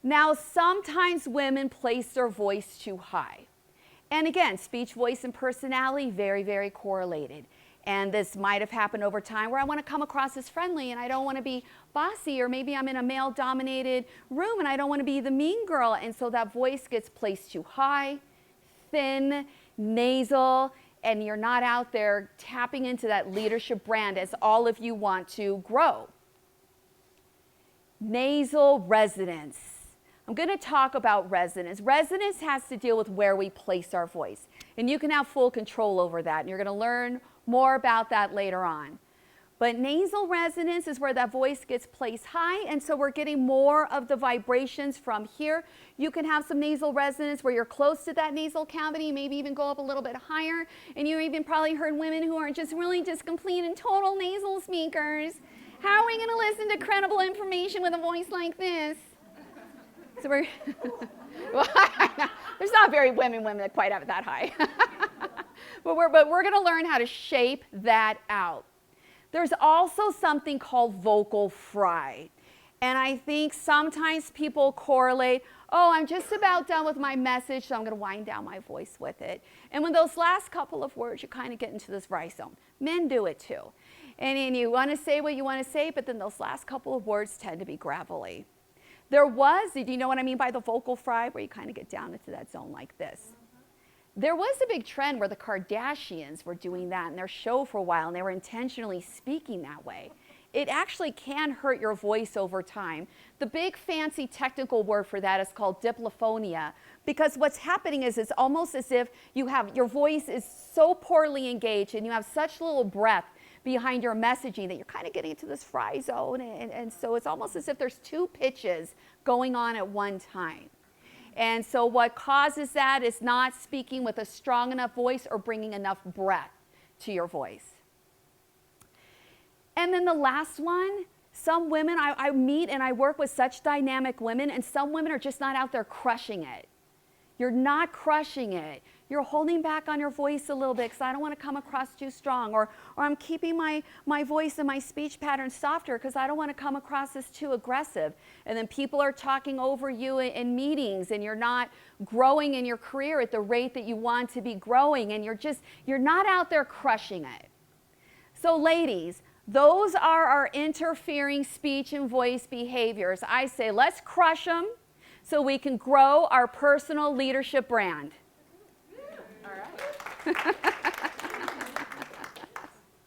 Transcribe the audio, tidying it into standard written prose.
Now, sometimes women place their voice too high. And again, speech, voice, and personality, very, very correlated. And this might have happened over time where I want to come across as friendly and I don't want to be bossy, or maybe I'm in a male-dominated room and I don't want to be the mean girl. And so that voice gets placed too high, thin, nasal, and you're not out there tapping into that leadership brand as all of you want to grow. Nasal resonance. I'm going to talk about resonance. Resonance has to deal with where we place our voice. And you can have full control over that. And you're going to learn more about that later on. But nasal resonance is where that voice gets placed high. And so we're getting more of the vibrations from here. You can have some nasal resonance where you're close to that nasal cavity, maybe even go up a little bit higher. And you even probably heard women who are just really just complete and total nasal speakers. How are we going to listen to credible information with a voice like this? So we're, well, there's not very women that quite have it that high. but we're going to learn how to shape that out. There's also something called vocal fry. And I think sometimes people correlate, oh, I'm just about done with my message, so I'm going to wind down my voice with it. And when those last couple of words, you kind of get into this fry zone. Men do it too. And you want to say what you want to say, but then those last couple of words tend to be gravelly. Do you know what I mean by the vocal fry, where you kind of get down into that zone like this? There was a big trend where the Kardashians were doing that in their show for a while, and they were intentionally speaking that way. It actually can hurt your voice over time. The big fancy technical word for that is called diplophonia, because what's happening is it's almost as if your voice is so poorly engaged and you have such little breath behind your messaging that you're kind of getting into this fry zone, and so it's almost as if there's two pitches going on at one time. And so what causes that is not speaking with a strong enough voice or bringing enough breath to your voice. And then the last one, some women, I meet and I work with such dynamic women, and some women are just not out there crushing it. You're not crushing it. You're holding back on your voice a little bit because I don't want to come across too strong, or I'm keeping my voice and my speech pattern softer because I don't want to come across as too aggressive. And then people are talking over you in meetings, and you're not growing in your career at the rate that you want to be growing, and you're not out there crushing it. So ladies, those are our interfering speech and voice behaviors. I say let's crush them so we can grow our personal leadership brand. All right.